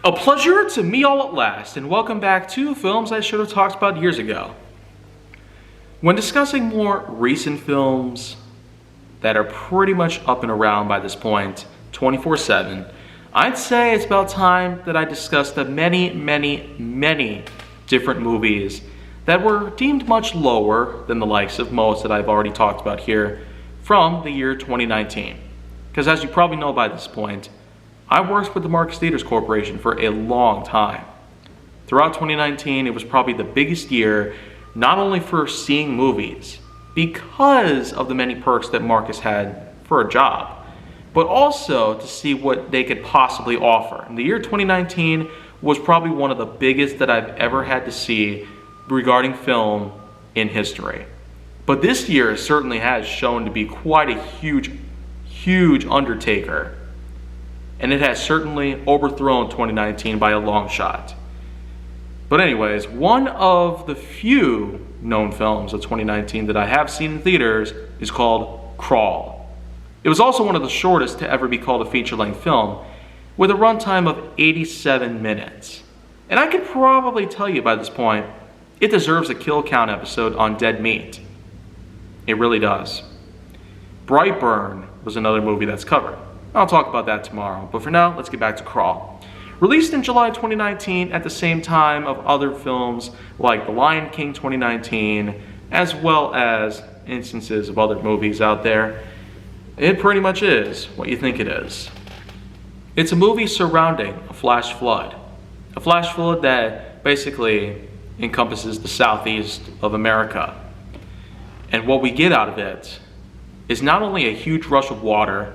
A pleasure to meet all at last, and welcome back to films I should have talked about years ago. When discussing more recent films that are pretty much up and around by this point, 24/7, I'd say it's about time that I discuss the many different movies that were deemed much lower than the likes of most that I've already talked about here from the year 2019. Because as you probably know by this point, I worked with the Marcus Theatres Corporation for a long time. Throughout 2019, it was probably the biggest year, not only for seeing movies, because of the many perks that Marcus had for a job, but also to see what they could possibly offer. And the year 2019 was probably one of the biggest that I've ever had to see regarding film in history. But this year certainly has shown to be quite a huge undertaker. And it has certainly overthrown 2019 by a long shot. But anyways, one of the few known films of 2019 that I have seen in theaters is called Crawl. It was also one of the shortest to ever be called a feature-length film, with a runtime of 87 minutes. And I could probably tell you by this point, it deserves a kill count episode on Dead Meat. It really does. Brightburn was another movie that's covered. I'll talk about that tomorrow, but for now, let's get back to Crawl. Released in July 2019 at the same time of other films like The Lion King 2019, as well as instances of other movies out there, it pretty much is what you think it is. It's a movie surrounding a flash flood. A flash flood that basically encompasses the southeast of America. And what we get out of it is not only a huge rush of water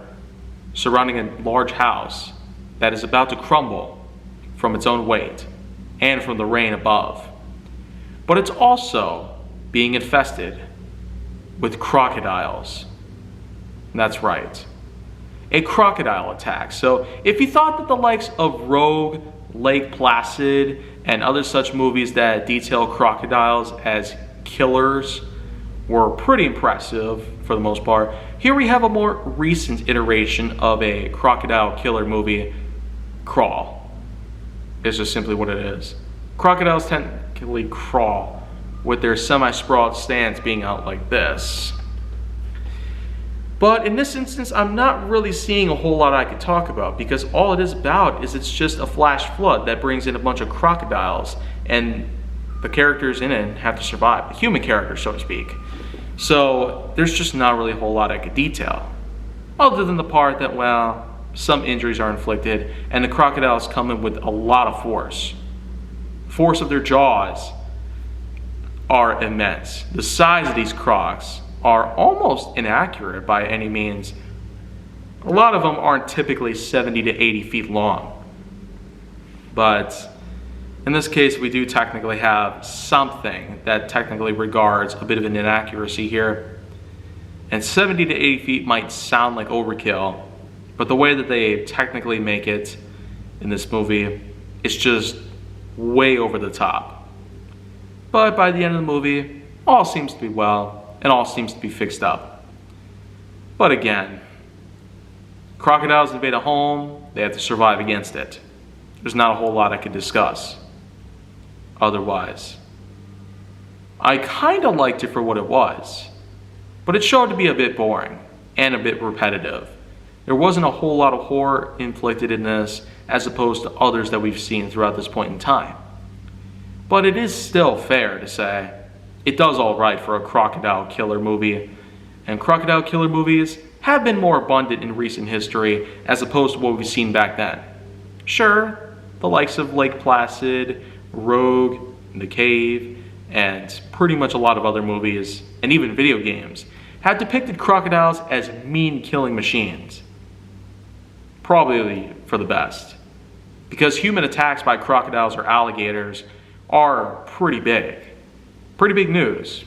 surrounding a large house that is about to crumble from its own weight and from the rain above, but it's also being infested with crocodiles. That's right, a crocodile attack. So if you thought that the likes of Rogue, Lake Placid, and other such movies that detail crocodiles as killers were pretty impressive for the most part, here we have a more recent iteration of a crocodile killer movie, Crawl. It's just simply what it is. Crocodiles technically crawl, with their semi-sprawled stance being out like this. But in this instance, I'm not really seeing a whole lot I could talk about, because all it is about is it's just a flash flood that brings in a bunch of crocodiles, and the characters in it have to survive, the human characters, so to speak. So there's just not really a whole lot I could detail, other than the part that, well, some injuries are inflicted and the crocodiles come in with a lot of force. The force of their jaws are immense. The size of these crocs are almost inaccurate by any means. A lot of them aren't typically 70 to 80 feet long, but in this case, we do technically have something that technically regards a bit of an inaccuracy here. And 70 to 80 feet might sound like overkill, but the way that they technically make it in this movie, it's just way over the top. But by the end of the movie, all seems to be well, and all seems to be fixed up. But again, crocodiles invade a home, they have to survive against it. There's not a whole lot I could discuss otherwise. I kind of liked it for what it was, but it showed to be a bit boring and a bit repetitive. There wasn't a whole lot of horror inflicted in this as opposed to others that we've seen throughout this point in time. But it is still fair to say it does all right for a crocodile killer movie, and crocodile killer movies have been more abundant in recent history as opposed to what we've seen back then. Sure, the likes of Lake Placid, Rogue, The Cave, and pretty much a lot of other movies, and even video games, have depicted crocodiles as mean killing machines. Probably for the best, because human attacks by crocodiles or alligators are pretty big news.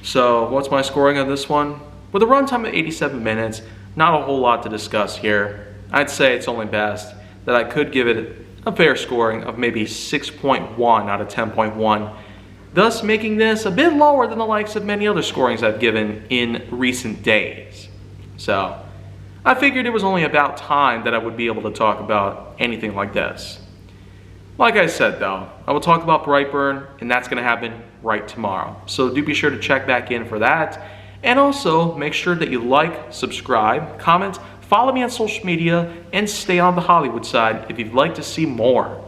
So what's my scoring on this one? With a runtime of 87 minutes, not a whole lot to discuss here. I'd say it's only best that I could give it a fair scoring of maybe 6.1 out of 10.1, thus making this a bit lower than the likes of many other scorings I've given in recent days. So I figured it was only about time that I would be able to talk about anything like this. Like I said though, I will talk about Brightburn, and that's going to happen right tomorrow. So do be sure to check back in for that. And also make sure that you like, subscribe, comment, follow me on social media, and stay on the Hollywood side if you'd like to see more.